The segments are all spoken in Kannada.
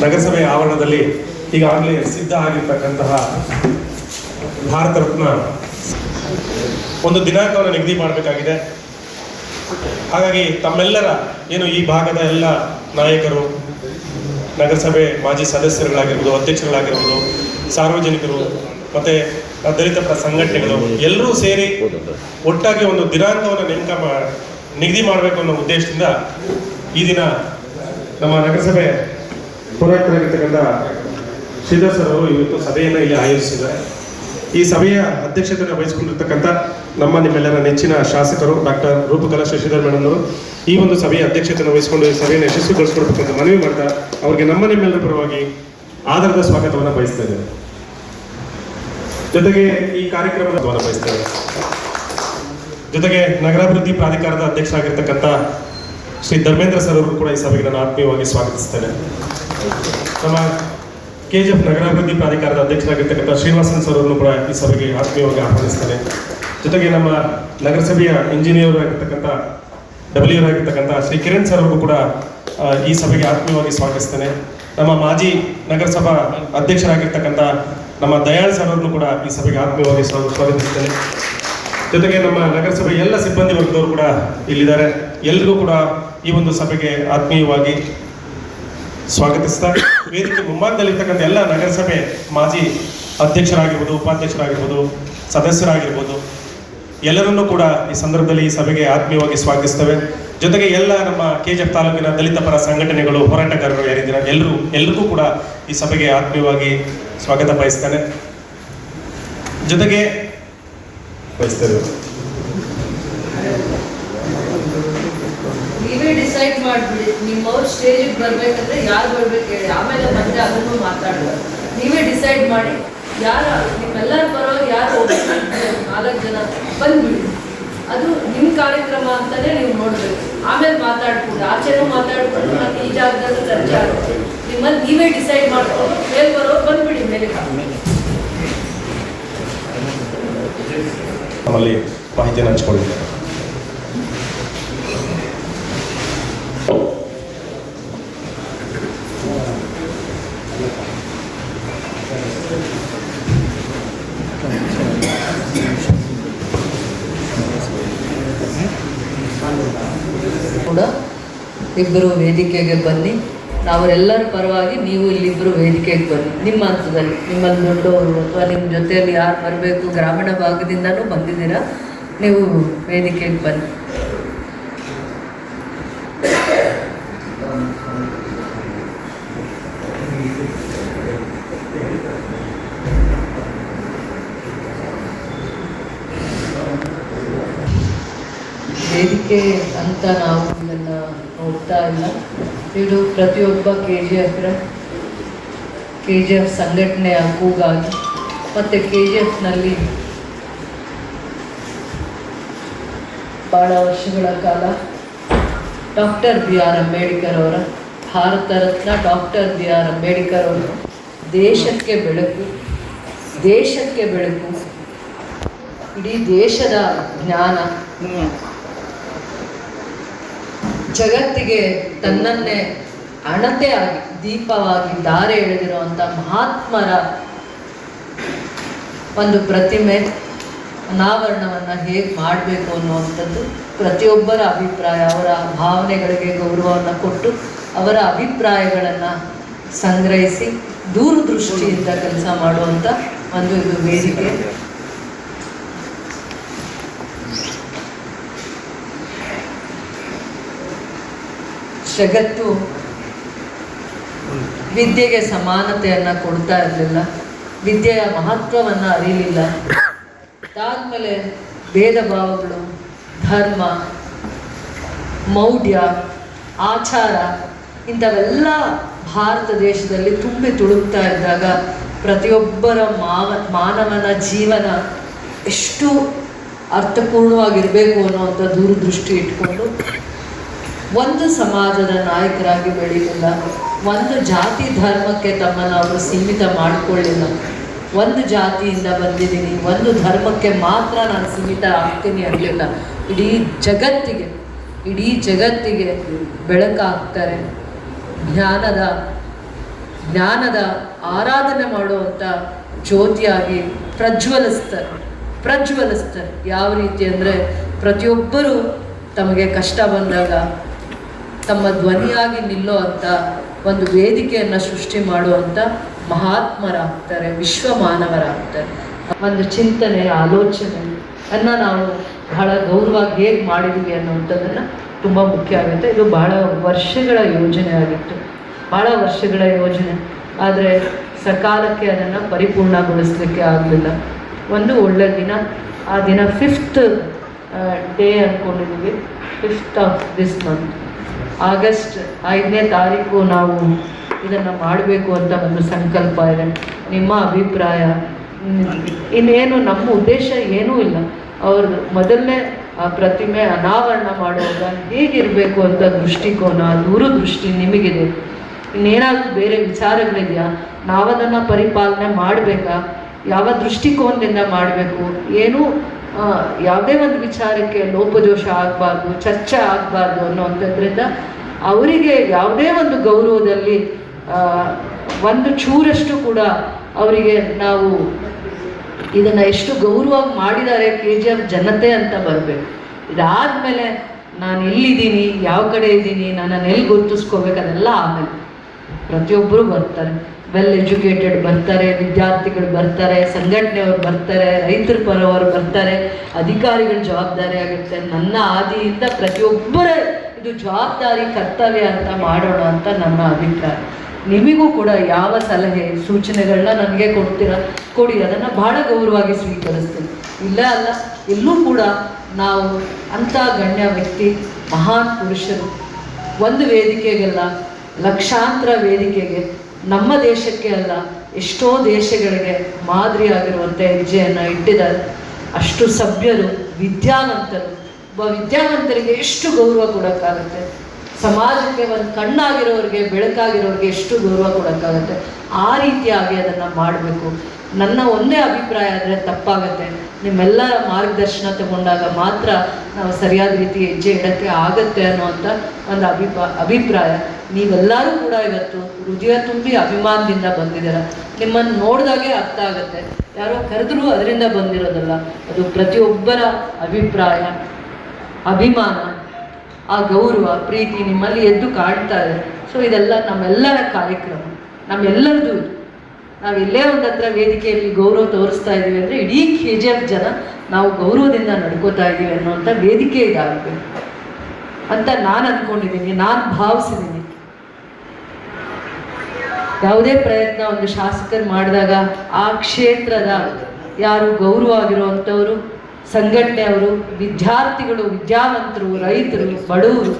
ನಗರಸಭೆ ಆವರಣದಲ್ಲಿ ಈಗಾಗಲೇ ಸಿದ್ಧ ಆಗಿರ್ತಕ್ಕಂತಹ ಭಾರತ ರತ್ನ ಒಂದು ದಿನಾಂಕವನ್ನು ನಿಗದಿ ಮಾಡಬೇಕಾಗಿದೆ. ಹಾಗಾಗಿ ತಮ್ಮೆಲ್ಲರ ಏನು ಈ ಭಾಗದ ಎಲ್ಲ ನಾಯಕರು, ನಗರಸಭೆ ಮಾಜಿ ಸದಸ್ಯರುಗಳಾಗಿರ್ಬೋದು, ಅಧ್ಯಕ್ಷರುಗಳಾಗಿರ್ಬೋದು, ಸಾರ್ವಜನಿಕರು ಮತ್ತು ದಲಿತ ಪರ ಸಂಘಟನೆಗಳು ಎಲ್ಲರೂ ಸೇರಿ ಒಟ್ಟಾಗಿ ಒಂದು ದಿನಾಂಕವನ್ನು ನಿಗದಿ ಮಾಡಬೇಕು ಅನ್ನೋ ಉದ್ದೇಶದಿಂದ ಈ ದಿನ ನಮ್ಮ ನಗರಸಭೆ ಹೋರಾಟರಾಗಿರ್ತಕ್ಕಂಥ ಶ್ರೀಧರ್ ಸರ್ ಅವರು ಇವತ್ತು ಸಭೆಯನ್ನು ಇಲ್ಲಿ ಆಯೋಜಿಸಿದ್ದಾರೆ. ಈ ಸಭೆಯ ಅಧ್ಯಕ್ಷತೆಯನ್ನು ವಹಿಸಿಕೊಂಡಿರ್ತಕ್ಕಂಥ ನಿಮ್ಮೆಲ್ಲರ ನೆಚ್ಚಿನ ಶಾಸಕರು ಡಾಕ್ಟರ್ ರೂಪಕಲಾ ಶಶಿಧರ್ ಮೇಡಮ್ ಅವರು ಈ ಒಂದು ಸಭೆಯ ಅಧ್ಯಕ್ಷತೆಯನ್ನು ವಹಿಸಿಕೊಂಡು ಈ ಸಭೆಯನ್ನು ಯಶಸ್ವಿಗೊಳಿಸಿಕೊಡ್ಬೇಕಂತ ಮನವಿ ಮಾಡ್ತಾ ಅವರಿಗೆ ನಿಮ್ಮೆಲ್ಲರ ಪರವಾಗಿ ಆಧಾರದ ಸ್ವಾಗತವನ್ನು ಬಯಸ್ತಾ ಇದ್ದೇವೆ. ಜೊತೆಗೆ ಈ ಕಾರ್ಯಕ್ರಮದ ಬಯಸ್ತಾ ಇದ್ದೇವೆ. ಜೊತೆಗೆ ನಗರಾಭಿವೃದ್ಧಿ ಪ್ರಾಧಿಕಾರದ ಅಧ್ಯಕ್ಷರಾಗಿರ್ತಕ್ಕಂಥ ಶ್ರೀ ಧರ್ಮೇಂದ್ರ ಸರ್ ಅವರು ಕೂಡ ಈ ಸಭೆಗೆ ನಾನು ಆತ್ಮೀಯವಾಗಿ ಸ್ವಾಗತಿಸ್ತೇನೆ. ನಮ್ಮ KGF ನಗರಾಭಿವೃದ್ಧಿ ಪ್ರಾಧಿಕಾರದ ಅಧ್ಯಕ್ಷರಾಗಿರ್ತಕ್ಕಂಥ ಶ್ರೀನಿವಾಸನ್ ಸರ್ ಅವರನ್ನು ಕೂಡ ಈ ಸಭೆಗೆ ಆತ್ಮೀಯವಾಗಿ ಆಹ್ವಾನಿಸ್ತೇನೆ. ಜೊತೆಗೆ ನಮ್ಮ ನಗರಸಭೆಯ ಇಂಜಿನಿಯರ್ ಆಗಿರ್ತಕ್ಕಂಥ ಆಗಿರ್ತಕ್ಕಂಥ ಶ್ರೀ ಕಿರಣ್ ಸರ್ ಅವರು ಕೂಡ ಈ ಸಭೆಗೆ ಆತ್ಮೀಯವಾಗಿ ಸ್ವಾಗತಿಸ್ತೇನೆ. ನಮ್ಮ ಮಾಜಿ ನಗರಸಭಾ ಅಧ್ಯಕ್ಷರಾಗಿರ್ತಕ್ಕಂಥ ನಮ್ಮ ದಯಾಳ್ ಸರ್ ಅವರನ್ನು ಕೂಡ ಈ ಸಭೆಗೆ ಆತ್ಮೀಯವಾಗಿ ಸ್ವಾಗತಿಸ್ತೇನೆ. ಜೊತೆಗೆ ನಮ್ಮ ನಗರಸಭೆ ಎಲ್ಲ ಸಿಬ್ಬಂದಿ ವರ್ಗದವರು ಕೂಡ ಇಲ್ಲಿದ್ದಾರೆ. ಎಲ್ರಿಗೂ ಕೂಡ ಈ ಒಂದು ಸಭೆಗೆ ಆತ್ಮೀಯವಾಗಿ ಸ್ವಾಗತಿಸ್ತಾ ವೇದಿಕೆ ಮುಂಭಾಗದಲ್ಲಿರ್ತಕ್ಕಂಥ ಎಲ್ಲ ನಗರಸಭೆ ಮಾಜಿ ಅಧ್ಯಕ್ಷರಾಗಿರ್ಬೋದು, ಉಪಾಧ್ಯಕ್ಷರಾಗಿರ್ಬೋದು, ಸದಸ್ಯರಾಗಿರ್ಬೋದು ಎಲ್ಲರನ್ನೂ ಕೂಡ ಈ ಸಂದರ್ಭದಲ್ಲಿ ಈ ಸಭೆಗೆ ಆತ್ಮೀಯವಾಗಿ ಸ್ವಾಗತಿಸ್ತೇವೆ. ಜೊತೆಗೆ ಎಲ್ಲ ನಮ್ಮ KGF ತಾಲೂಕಿನ ದಲಿತ ಪರ ಸಂಘಟನೆಗಳು, ಹೋರಾಟಗಾರರು ಯಾರಿದ್ದೀರ ಎಲ್ಲರಿಗೂ ಕೂಡ ಈ ಸಭೆಗೆ ಆತ್ಮೀಯವಾಗಿ ಸ್ವಾಗತ ಬಯಸ್ತೇನೆ. ಜೊತೆಗೆ ಬಯಸ್ತೇವೆ ನೀವೇ ಡಿಸೈಡ್ ಮಾಡ್ಬಿಡಿ. ನಿಮ್ಮವ್ರು ಸ್ಟೇಜಿಗೆ ಬರ್ಬೇಕಂದ್ರೆ ಯಾರು ಬರ್ಬೇಕು ಹೇಳಿ, ಆಮೇಲೆ ಮತ್ತೆ ಅದನ್ನು ಮಾತಾಡೋದು. ನೀವೇ ಡಿಸೈಡ್ ಮಾಡಿ ಯಾರು ನಿಮ್ಮೆಲ್ಲರ ಪರವಾಗಿ ಯಾರು ಹೋಗ್ಬೇಕು 4 ಜನ ಬಂದ್ಬಿಡಿ. ಅದು ನಿಮ್ಮ ಕಾರ್ಯಕ್ರಮ ಅಂತಾನೆ ನೀವು ನೋಡ್ಬೇಕು. ಆಮೇಲೆ ಮಾತಾಡ್ಕೊಂಡು ಆಚೆನೂ ಮಾತಾಡ್ಕೊಂಡು ಮತ್ತೆ ಈ ಜಾಗದಲ್ಲೂ ಚರ್ಚೆ ಆಗುತ್ತೆ. ನಿಮ್ಮಲ್ಲಿ ನೀವೇ ಡಿಸೈಡ್ ಮಾಡ್ಕೊಂಡು ಮೇಲೆ ಬರೋರು ಬಂದ್ಬಿಡಿ ಮೇಲೆ. ನಮ್ಮಲ್ಲಿ ಮಾಹಿತಿಯನ್ನು ಹಂಚ್ಕೊಂಡಿದ್ದಾರೆ. ಕೂಡ ಇಬ್ಬರು ವೇದಿಕೆಗೆ ಬನ್ನಿ. ನಾವರೆಲ್ಲರ ಪರವಾಗಿ ನೀವು ಇಲ್ಲಿಬ್ಬರು ವೇದಿಕೆಗೆ ಬನ್ನಿ. ನಿಮ್ಮ ಹಂತದಲ್ಲಿ ನಿಮ್ಮಲ್ಲಿ ದೊಡ್ಡವರು ಅಥವಾ ನಿಮ್ಮ ಜೊತೆಯಲ್ಲಿ ಯಾರು ಬರಬೇಕು, ಗ್ರಾಮೀಣ ಭಾಗದಿಂದನೂ ಬಂದಿದ್ದೀರಾ, ನೀವು ವೇದಿಕೆಗೆ ಬನ್ನಿ. ವೇದಿಕೆ ಅಂತ ನಾವು ಇದನ್ನು ನೋಡ್ತಾ ಇಲ್ಲ. ಇದು ಪ್ರತಿಯೊಬ್ಬ KGF ಸಂಘಟನೆಯ ಕೂಗಾಗಿ ಮತ್ತು KGFನಲ್ಲಿ ಭಾಳ ವರ್ಷಗಳ ಕಾಲ ಡಾಕ್ಟರ್ BR ಅಂಬೇಡ್ಕರ್ ಅವರ ಭಾರತ ರತ್ನ ಡಾಕ್ಟರ್ BR ಅಂಬೇಡ್ಕರ್ ಅವರು ದೇಶಕ್ಕೆ ಬೆಳಕು, ಇಡೀ ದೇಶದ ಜ್ಞಾನ, ಜಗತ್ತಿಗೆ ತನ್ನನ್ನೇ ಅಣತೆಯಾಗಿ ದೀಪವಾಗಿ ದಾರೆ ಎಳೆದಿರುವಂಥ ಮಹಾತ್ಮರ ಒಂದು ಪ್ರತಿಮೆ ಅನಾವರಣವನ್ನು ಹೇಗೆ ಮಾಡಬೇಕು ಅನ್ನುವಂಥದ್ದು ಪ್ರತಿಯೊಬ್ಬರ ಅಭಿಪ್ರಾಯ. ಅವರ ಭಾವನೆಗಳಿಗೆ ಗೌರವವನ್ನು ಕೊಟ್ಟು ಅವರ ಅಭಿಪ್ರಾಯಗಳನ್ನು ಸಂಗ್ರಹಿಸಿ ದೂರದೃಷ್ಟಿಯಿಂದ ಕೆಲಸ ಮಾಡುವಂಥ ಒಂದು ಇದು ವೇದಿಕೆ. ಜಗತ್ತು ವಿದ್ಯೆಗೆ ಸಮಾನತೆಯನ್ನು ಕೊಡ್ತಾ ಇರಲಿಲ್ಲ, ವಿದ್ಯೆಯ ಮಹತ್ವವನ್ನು ಅರಿಯಲಿಲ್ಲ. ಅದಾದಮೇಲೆ ಭೇದ ಭಾವಗಳು, ಧರ್ಮ, ಮೌಢ್ಯ, ಆಚಾರ ಇಂಥವೆಲ್ಲ ಭಾರತ ದೇಶದಲ್ಲಿ ತುಂಬಿ ತುಳುಕ್ತಾ ಇದ್ದಾಗ ಪ್ರತಿಯೊಬ್ಬರ ಮಾನವನ ಜೀವನ ಎಷ್ಟು ಅರ್ಥಪೂರ್ಣವಾಗಿರಬೇಕು ಅನ್ನುವಂಥ ದೂರದೃಷ್ಟಿ ಇಟ್ಕೊಂಡು ಒಂದು ಸಮಾಜದ ನಾಯಕರಾಗಿ ಬೆಳೀಲಿಲ್ಲ, ಒಂದು ಜಾತಿ ಧರ್ಮಕ್ಕೆ ತಮ್ಮನ್ನು ಅವರು ಸೀಮಿತ ಮಾಡಿಕೊಳ್ಳಿಲ್ಲ. ಒಂದು ಜಾತಿಯಿಂದ ಬಂದಿದ್ದೀನಿ, ಒಂದು ಧರ್ಮಕ್ಕೆ ಮಾತ್ರ ನಾನು ಸೀಮಿತ ಆಗ್ತೀನಿ ಅನ್ನಲಿಲ್ಲ. ಇಡೀ ಜಗತ್ತಿಗೆ ಬೆಳಕಾಗ್ತಾರೆ. ಜ್ಞಾನದ ಜ್ಞಾನದ ಆರಾಧನೆ ಮಾಡುವಂಥ ಜ್ಯೋತಿಯಾಗಿ ಪ್ರಜ್ವಲಿಸ್ತಾರೆ. ಯಾವ ರೀತಿ ಅಂದರೆ ಪ್ರತಿಯೊಬ್ಬರೂ ತಮಗೆ ಕಷ್ಟ ಬಂದಾಗ ತಮ್ಮ ಧ್ವನಿಯಾಗಿ ನಿಲ್ಲೋ ಅಂಥ ಒಂದು ವೇದಿಕೆಯನ್ನು ಸೃಷ್ಟಿ ಮಾಡುವಂಥ ಮಹಾತ್ಮರಾಗ್ತಾರೆ, ವಿಶ್ವ ಮಾನವರಾಗ್ತಾರೆ. ಒಂದು ಚಿಂತನೆ, ಆಲೋಚನೆಯನ್ನು ನಾವು ಬಹಳ ಗೌರವವಾಗಿ ಹೇಗೆ ಮಾಡಿದ್ದೀವಿ ಅನ್ನುವಂಥದ್ದನ್ನು ತುಂಬ ಮುಖ್ಯ ಆಗುತ್ತೆ. ಇದು ಬಹಳ ವರ್ಷಗಳ ಯೋಜನೆ ಆಗಿತ್ತು, ಭಾಳ ವರ್ಷಗಳ ಯೋಜನೆ. ಆದರೆ ಸಕಾಲಕ್ಕೆ ಅದನ್ನು ಪರಿಪೂರ್ಣಗೊಳಿಸಲಿಕ್ಕೆ ಆಗಲಿಲ್ಲ. ಒಂದು ಒಳ್ಳೆಯ ದಿನ, ಆ ದಿನ 5th ಡೇ ಅಂದ್ಕೊಂಡಿದ್ದೀವಿ, 5th of this month, August 5ನೇ ತಾರೀಕು ನಾವು ಇದನ್ನು ಮಾಡಬೇಕು ಅಂತ ಒಂದು ಸಂಕಲ್ಪ ಇದೆ. ನಿಮ್ಮ ಅಭಿಪ್ರಾಯ ಇನ್ನೇನು? ನಮ್ಮ ಉದ್ದೇಶ ಏನೂ ಇಲ್ಲ. ಅವ್ರದ್ದು ಮೊದಲನೇ ಪ್ರತಿಮೆ ಅನಾವರಣ ಮಾಡುವಾಗ ಹೇಗಿರಬೇಕು ಅಂತ ದೃಷ್ಟಿಕೋನ, ದೂರದೃಷ್ಟಿ ನಿಮಗಿದೆ. ಇನ್ನೇನಾದರೂ ಬೇರೆ ವಿಚಾರಗಳಿದೆಯಾ? ನಾವದನ್ನು ಪರಿಪಾಲನೆ ಮಾಡಬೇಕಾ? ಯಾವ ದೃಷ್ಟಿಕೋನದಿಂದ ಮಾಡಬೇಕು? ಏನೂ ಯಾವುದೇ ಒಂದು ವಿಚಾರಕ್ಕೆ ಲೋಪದೋಷ ಆಗಬಾರ್ದು, ಚರ್ಚೆ ಆಗಬಾರ್ದು ಅನ್ನೋವಂಥದ್ರಿಂದ ಅವರಿಗೆ ಯಾವುದೇ ಒಂದು ಗೌರವದಲ್ಲಿ ಒಂದು ಚೂರಷ್ಟು ಕೂಡ ಅವರಿಗೆ ನಾವು ಇದನ್ನು ಎಷ್ಟು ಗೌರವವಾಗಿ ಮಾಡಿದ್ದಾರೆ KGF ಜನತೆ ಅಂತ ಬರಬೇಕು. ಇದಾದಮೇಲೆ ನಾನು ಎಲ್ಲಿದ್ದೀನಿ, ಯಾವ ಕಡೆ ಇದ್ದೀನಿ, ನನ್ನನ್ನು ಎಲ್ಲಿ ಗುರುತಿಸ್ಕೋಬೇಕು, ಅದೆಲ್ಲ ಆಮೇಲೆ. ಪ್ರತಿಯೊಬ್ಬರು ಬರ್ತಾರೆ, ವೆಲ್ ಎಜುಕೇಟೆಡ್ ಬರ್ತಾರೆ, ವಿದ್ಯಾರ್ಥಿಗಳು ಬರ್ತಾರೆ, ಸಂಘಟನೆಯವರು ಬರ್ತಾರೆ, ರೈತರ ಪರವರು ಬರ್ತಾರೆ, ಅಧಿಕಾರಿಗಳ ಜವಾಬ್ದಾರಿ ಆಗುತ್ತೆ. ನನ್ನ ಆದಿಯಿಂದ ಪ್ರತಿಯೊಬ್ಬರ ಇದು ಜವಾಬ್ದಾರಿ, ಕರ್ತವ್ಯ ಅಂತ ಮಾಡೋಣ ಅಂತ ನನ್ನ ಅಭಿಪ್ರಾಯ. ನಿಮಗೂ ಕೂಡ ಯಾವ ಸಲಹೆ ಸೂಚನೆಗಳನ್ನ ನನಗೆ ಕೊಡಿ, ಅದನ್ನು ಬಹಳ ಗೌರವವಾಗಿ ಸ್ವೀಕರಿಸ್ತೀನಿ. ಇಲ್ಲ ಅಲ್ಲ, ಎಲ್ಲೂ ಕೂಡ ನಾವು ಅಂಥ ಗಣ್ಯ ವ್ಯಕ್ತಿ, ಮಹಾನ್ ಪುರುಷರು ಒಂದು ವೇದಿಕೆಗೆಲ್ಲ, ಲಕ್ಷಾಂತರ ವೇದಿಕೆಗೆ, ನಮ್ಮ ದೇಶಕ್ಕೆ ಅಲ್ಲ ಎಷ್ಟೋ ದೇಶಗಳಿಗೆ ಮಾದರಿಯಾಗಿರುವಂಥ ಹೆಜ್ಜೆಯನ್ನು ಇಟ್ಟಿದ್ದಾರೆ. ಅಷ್ಟು ಸಭ್ಯರು, ವಿದ್ಯಾವಂತರು. ವಿದ್ಯಾವಂತರಿಗೆ ಎಷ್ಟು ಗೌರವ ಕೊಡೋಕ್ಕಾಗುತ್ತೆ? ಸಮಾಜಕ್ಕೆ ಒಂದು ಕಣ್ಣಾಗಿರೋರಿಗೆ, ಬೆಳಕಾಗಿರೋರಿಗೆ ಎಷ್ಟು ಗೌರವ ಕೊಡೋಕ್ಕಾಗುತ್ತೆ? ಆ ರೀತಿಯಾಗಿ ಅದನ್ನು ಮಾಡಬೇಕು. ನನ್ನ ಒಂದೇ ಅಭಿಪ್ರಾಯ ಆದರೆ ತಪ್ಪಾಗುತ್ತೆ. ನಿಮ್ಮೆಲ್ಲರ ಮಾರ್ಗದರ್ಶನ ತಗೊಂಡಾಗ ಮಾತ್ರ ನಾವು ಸರಿಯಾದ ರೀತಿ ಹೆಜ್ಜೆ ಇಡೋಕ್ಕೆ ಆಗುತ್ತೆ ಅನ್ನೋವಂಥ ಒಂದು ಅಭಿಪ್ರಾಯ. ನೀವೆಲ್ಲರೂ ಕೂಡ ಇವತ್ತು ಹೃದಯ ತುಂಬಿ ಅಭಿಮಾನದಿಂದ ಬಂದಿದ್ದೀರ. ನಿಮ್ಮನ್ನು ನೋಡಿದಾಗೆ ಅರ್ಥ ಆಗುತ್ತೆ, ಯಾರೋ ಕರೆದ್ರೂ ಅದರಿಂದ ಬಂದಿರೋದಲ್ಲ. ಅದು ಪ್ರತಿಯೊಬ್ಬರ ಅಭಿಪ್ರಾಯ, ಅಭಿಮಾನ, ಆ ಗೌರವ, ಪ್ರೀತಿ ನಿಮ್ಮಲ್ಲಿ ಎದ್ದು ಕಾಣ್ತಾ ಇದೆ. ಸೊ ಇದೆಲ್ಲ ನಮ್ಮೆಲ್ಲರ ಕಾರ್ಯಕ್ರಮ, ನಮ್ಮೆಲ್ಲರದು. ನಾವು ಎಲ್ಲೇ ಒಂದು ಹತ್ರ ವೇದಿಕೆಯಲ್ಲಿ ಗೌರವ ತೋರಿಸ್ತಾ ಇದ್ದೀವಿ ಅಂದರೆ ಇಡೀ KGF ಜನ ನಾವು ಗೌರವದಿಂದ ನಡ್ಕೋತಾ ಇದ್ದೀವಿ ಅನ್ನೋಂಥ ವೇದಿಕೆ ಇದಾಗಬೇಕು ಅಂತ ನಾನು ಅಂದ್ಕೊಂಡಿದ್ದೀನಿ, ನಾನು ಭಾವಿಸಿದ್ದೀನಿ. ಯಾವುದೇ ಪ್ರಯತ್ನ ಒಂದು ಶಾಸಕರು ಮಾಡಿದಾಗ ಆ ಕ್ಷೇತ್ರದ ಯಾರು ಗೌರವ ಆಗಿರುವಂಥವರು, ಸಂಘಟನೆಯವರು, ವಿದ್ಯಾರ್ಥಿಗಳು, ವಿದ್ಯಾವಂತರು, ರೈತರು, ಬಡವರು,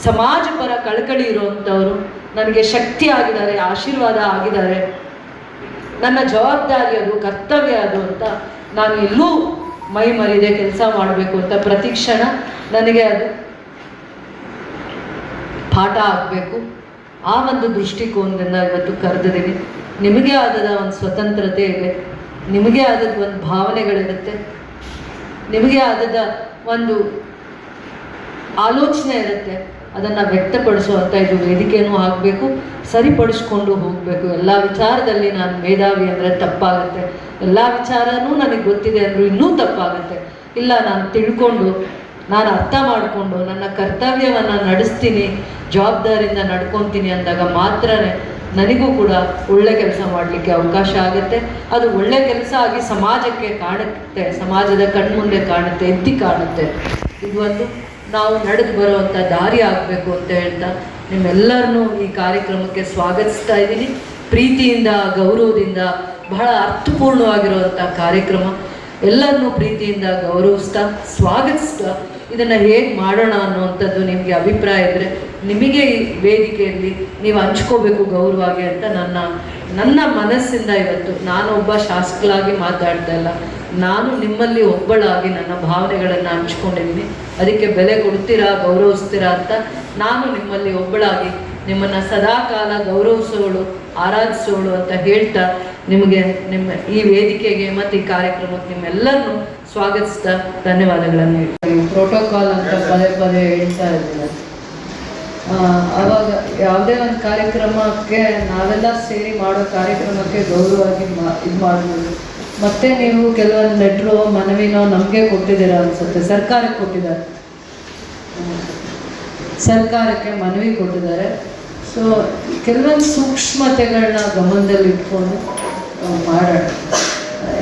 ಸಮಾಜ ಪರ ಕಳಕಳಿ ಇರುವಂಥವರು ನನಗೆ ಶಕ್ತಿ ಆಗಿದ್ದಾರೆ, ಆಶೀರ್ವಾದ ಆಗಿದ್ದಾರೆ. ನನ್ನ ಜವಾಬ್ದಾರಿ ಅದು, ಕರ್ತವ್ಯ ಅದು ಅಂತ ನಾನು ಎಲ್ಲೂ ಮೈ ಮರಿದೆ ಕೆಲಸ ಮಾಡಬೇಕು ಅಂತ ಪ್ರತಿ ಕ್ಷಣ ನನಗೆ ಅದು ಪಾಠ ಆಗಬೇಕು. ಆ ಒಂದು ದೃಷ್ಟಿಕೋನದಿಂದ ಇವತ್ತು ಕರೆದಿದ್ದೀನಿ. ನಿಮಗೆ ಆದದ ಒಂದು ಸ್ವತಂತ್ರತೆ ಇದೆ, ನಿಮಗೆ ಆದದ ಒಂದು ಭಾವನೆಗಳಿರುತ್ತೆ, ನಿಮಗೆ ಆದದ ಒಂದು ಆಲೋಚನೆ ಇರುತ್ತೆ. ಅದನ್ನು ವ್ಯಕ್ತಪಡಿಸುವಂಥ ಇದು ವೇದಿಕೆಯೂ ಆಗಬೇಕು, ಸರಿಪಡಿಸ್ಕೊಂಡು ಹೋಗಬೇಕು. ಎಲ್ಲ ವಿಚಾರದಲ್ಲಿ ನಾನು ಮೇಧಾವಿ ಅಂದರೆ ತಪ್ಪಾಗುತ್ತೆ, ಎಲ್ಲ ವಿಚಾರನೂ ನನಗೆ ಗೊತ್ತಿದೆ ಅಂದರೂ ಇನ್ನೂ ತಪ್ಪಾಗುತ್ತೆ. ಇಲ್ಲ, ನಾನು ತಿಳ್ಕೊಂಡು, ನಾನು ಅರ್ಥ ಮಾಡಿಕೊಂಡು ನನ್ನ ಕರ್ತವ್ಯವನ್ನು ನಡೆಸ್ತೀನಿ, ಜವಾಬ್ದಾರಿಯಿಂದ ನಡ್ಕೊತೀನಿ ಅಂದಾಗ ಮಾತ್ರ ನನಗೂ ಕೂಡ ಒಳ್ಳೆ ಕೆಲಸ ಮಾಡಲಿಕ್ಕೆ ಅವಕಾಶ ಆಗುತ್ತೆ. ಅದು ಒಳ್ಳೆ ಕೆಲಸ ಆಗಿ ಸಮಾಜಕ್ಕೆ ಕಾಣುತ್ತೆ, ಸಮಾಜದ ಕಣ್ಮುಂದೆ ಕಾಣುತ್ತೆ, ಎತ್ತಿ ಕಾಣುತ್ತೆ. ಇದು ಒಂದು ನಾವು ನಡೆದು ಬರುವಂಥ ದಾರಿ ಆಗಬೇಕು ಅಂತ ಹೇಳ್ತಾ ನಿಮ್ಮೆಲ್ಲರನ್ನೂ ಈ ಕಾರ್ಯಕ್ರಮಕ್ಕೆ ಸ್ವಾಗತಿಸ್ತಾ ಇದ್ದೀನಿ. ಪ್ರೀತಿಯಿಂದ, ಗೌರವದಿಂದ, ಬಹಳ ಅರ್ಥಪೂರ್ಣವಾಗಿರುವಂಥ ಕಾರ್ಯಕ್ರಮ. ಎಲ್ಲರನ್ನೂ ಪ್ರೀತಿಯಿಂದ ಗೌರವಿಸ್ತಾ, ಸ್ವಾಗತಿಸ್ತಾ ಇದನ್ನು ಹೇಗೆ ಮಾಡೋಣ ಅನ್ನುವಂಥದ್ದು ನಿಮಗೆ ಅಭಿಪ್ರಾಯ ಇದ್ದರೆ ನಿಮಗೆ ಈ ವೇದಿಕೆಯಲ್ಲಿ ನೀವು ಹಂಚ್ಕೋಬೇಕು ಗೌರವವಾಗಿ ಅಂತ ನನ್ನ ಮನಸ್ಸಿಂದ ಇವತ್ತು ನಾನೊಬ್ಬ ಶಾಸಕರಾಗಿ ಮಾತಾಡ್ತಾ ಇಲ್ಲ, ನಾನು ನಿಮ್ಮಲ್ಲಿ ಒಬ್ಬಳಾಗಿ ನನ್ನ ಭಾವನೆಗಳನ್ನು ಹಂಚ್ಕೊಂಡಿದ್ದೀನಿ. ಅದಕ್ಕೆ ಬೆಲೆ ಕೊಡ್ತೀರಾ, ಗೌರವಿಸ್ತೀರಾ ಅಂತ ನಾನು ನಿಮ್ಮಲ್ಲಿ ಒಬ್ಬಳಾಗಿ ನಿಮ್ಮನ್ನು ಸದಾಕಾಲ ಗೌರವಿಸೋಳು, ಆರಾಧಿಸೋಳು ಅಂತ ಹೇಳ್ತಾ ನಿಮಗೆ ನಿಮ್ಮ ಈ ವೇದಿಕೆಗೆ ಮತ್ತು ಈ ಕಾರ್ಯಕ್ರಮಕ್ಕೆ ನಿಮ್ಮೆಲ್ಲರನ್ನೂ ಸ್ವಾಗತಿಸ್ತಾ ಧನ್ಯವಾದಗಳನ್ನು ಹೇಳ್ತೀನಿ. ಪ್ರೋಟೋಕಾಲ್ ಅಂತ ಪದೇ ಪದೇ ಹೇಳ್ತಾ ಇದ್ದೀನಿ. ಆವಾಗ ಯಾವುದೇ ಒಂದು ಕಾರ್ಯಕ್ರಮಕ್ಕೆ ನಾವೆಲ್ಲ ಸೇರಿ ಮಾಡೋ ಕಾರ್ಯಕ್ರಮಕ್ಕೆ ಗೌರವವಾಗಿ ಇದು ಮಾಡ್ಬೋದು. ಮತ್ತೆ ನೀವು ಕೆಲವೊಂದು ಲೆಟ್ರು ಮನವಿನೋ ನಮಗೆ ಕೊಟ್ಟಿದ್ದೀರಾ ಅನಿಸುತ್ತೆ, ಸರ್ಕಾರಕ್ಕೆ ಕೊಟ್ಟಿದ್ದಾರೆ, ಸರ್ಕಾರಕ್ಕೆ ಮನವಿ ಕೊಟ್ಟಿದ್ದಾರೆ. ಸೊ ಕೆಲವೊಂದು ಸೂಕ್ಷ್ಮತೆಗಳನ್ನ ಗಮನದಲ್ಲಿ ಇಟ್ಕೊಂಡು ಮಾಡೋಣ.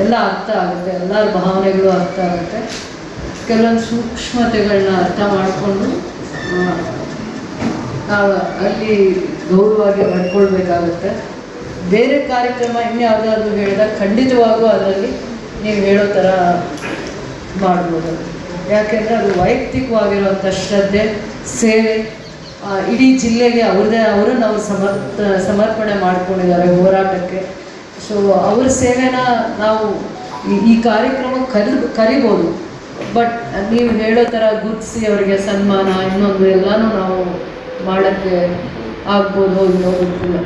ಎಲ್ಲ ಅರ್ಥ ಆಗುತ್ತೆ, ಎಲ್ಲರ ಭಾವನೆಗಳು ಅರ್ಥ ಆಗುತ್ತೆ. ಕೆಲವೊಂದು ಸೂಕ್ಷ್ಮತೆಗಳನ್ನ ಅರ್ಥ ಮಾಡಿಕೊಂಡು ನಾವು ಅಲ್ಲಿ ಗೌರವವಾಗಿ ನಡ್ಕೊಳ್ಬೇಕಾಗುತ್ತೆ. ಬೇರೆ ಕಾರ್ಯಕ್ರಮ ಇನ್ಯಾವುದಾದ್ರೂ ಹೇಳಿದಾಗ ಖಂಡಿತವಾಗೂ ಅದರಲ್ಲಿ ನೀವು ಹೇಳೋ ಥರ ಮಾಡ್ಬೋದು. ಯಾಕೆಂದರೆ ಅದು ವೈಯಕ್ತಿಕವಾಗಿರುವಂಥ ಶ್ರದ್ಧೆ, ಸೇವೆ, ಇಡೀ ಜಿಲ್ಲೆಗೆ ಅವರನ್ನು ಅವ್ರು ಸಮರ್ಪಣೆ ಮಾಡ್ಕೊಂಡಿದ್ದಾರೆ ಹೋರಾಟಕ್ಕೆ. ಸೊ ಅವ್ರ ಸೇವೆನ ನಾವು ಈ ಕಾರ್ಯಕ್ರಮಕ್ಕೆ ಕರಿಬೋದು. ಬಟ್ ನೀವು ಹೇಳೋ ಥರ ಗುರ್ತಿಸಿ ಅವರಿಗೆ ಸನ್ಮಾನ ಇನ್ನೊಂದು ಎಲ್ಲನೂ ನಾವು ಮಾಡೋಕ್ಕೆ ಆಗ್ಬೋದು, ಇನ್ನೂ ಗೊತ್ತಿಲ್ಲ.